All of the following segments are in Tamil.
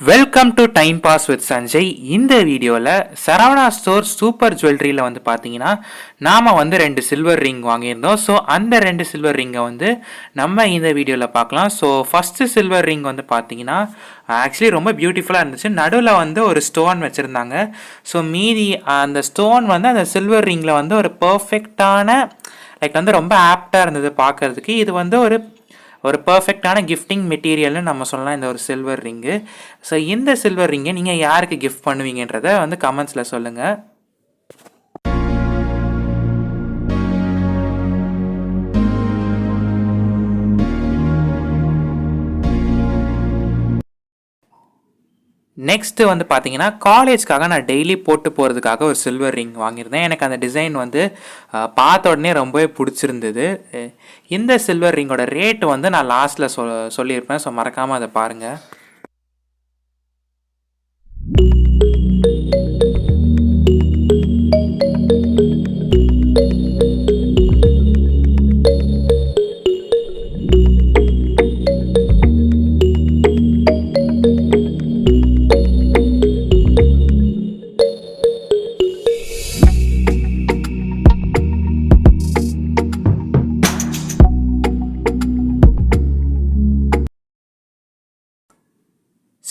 Welcome to time pass with Sanjay. இந்த வீடியோவில் சரவணா ஸ்டோர் சூப்பர் ஜுவல்லரியில் வந்து பார்த்தீங்கன்னா நாம் வந்து 2 சில்வர் ரிங் வாங்கியிருந்தோம். ஸோ அந்த 2 சில்வர் ரிங்கை வந்து நம்ம இந்த வீடியோவில் பார்க்கலாம். ஸோ ஃபஸ்ட்டு சில்வர் ரிங் வந்து பார்த்தீங்கன்னா ஆக்சுவலி ரொம்ப பியூட்டிஃபுல்லாக இருந்துச்சு. நடுவில் வந்து ஒரு ஸ்டோன் வச்சுருந்தாங்க. ஸோ மீதி அந்த ஸ்டோன் வந்து அந்த சில்வர் ரிங்கில் வந்து ஒரு பர்ஃபெக்டான வந்து ரொம்ப ஆப்டாக இருந்தது பார்க்குறதுக்கு. இது வந்து ஒரு பர்ஃபெக்டான கிஃப்டிங் மெட்டீரியல்னு நம்ம சொல்லலாம் இந்த ஒரு சில்வர் ரிங்கு. ஸோ இந்த சில்வர் ரிங்கை நீங்கள் யாருக்கு கிஃப்ட் பண்ணுவீங்கன்றதை வந்து கமெண்ட்ஸில் சொல்லுங்கள். நெக்ஸ்ட்டு வந்து பார்த்தீங்கன்னா காலேஜ்க்காக நான் டெய்லி போட்டு போகிறதுக்காக ஒரு சில்வர் ரிங் வாங்கியிருந்தேன். எனக்கு அந்த டிசைன் வந்து பார்த்த உடனே ரொம்பவே பிடிச்சிருந்தது. இந்த சில்வர் ரிங்கோட ரேட்டு வந்து நான் லாஸ்ட்டில் சொல்லியிருப்பேன். ஸோ மறக்காமல் அதை பாருங்கள்.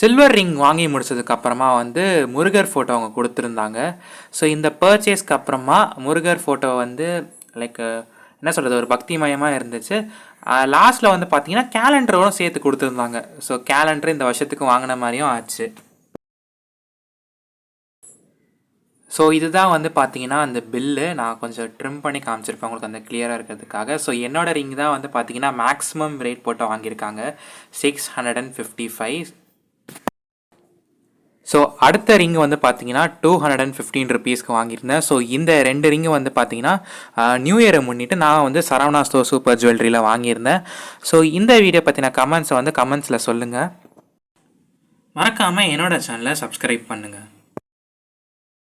சில்வர் ரிங் வாங்கி முடிச்சதுக்கு அப்புறமா வந்து முருகர் ஃபோட்டோ அவங்க கொடுத்துருந்தாங்க. ஸோ இந்த பர்ச்சேஸ்க்கு அப்புறமா முருகர் ஃபோட்டோ வந்து என்ன சொல்கிறது, ஒரு பக்திமயமாக இருந்துச்சு. லாஸ்ட்டில் வந்து பார்த்தீங்கன்னா கேலண்டரோடும் சேர்த்து கொடுத்துருந்தாங்க. ஸோ கேலண்டர் இந்த வருஷத்துக்கு வாங்கின மாதிரியும் ஆச்சு. ஸோ இதுதான் வந்து பார்த்தீங்கன்னா அந்த பில்லு. நான் கொஞ்சம் ட்ரிம் பண்ணி காமிச்சிருப்பேன் உங்களுக்கு அந்த கிளியராக இருக்கிறதுக்காக. ஸோ என்னோடய ரிங் தான் வந்து பார்த்தீங்கன்னா மேக்ஸிமம் ரேட் போட்டு வாங்கியிருக்காங்க 655. ஸோ அடுத்த ரிங்கு வந்து பார்த்தீங்கன்னா 215 ருபீஸ்க்கு வாங்கியிருந்தேன். ஸோ இந்த 2 ரிங்கு வந்து பார்த்தீங்கன்னா நியூ இயரை முன்னிட்டு நான் வந்து சரவணா ஸ்டோர் சூப்பர் ஜுவல்லரியில் வாங்கியிருந்தேன். ஸோ இந்த வீடியோ பற்றின கமெண்ட்ஸை வந்து கமெண்ட்ஸில் சொல்லுங்கள். மறக்காமல் என்னோடய சேனலை சப்ஸ்கிரைப் பண்ணுங்கள்.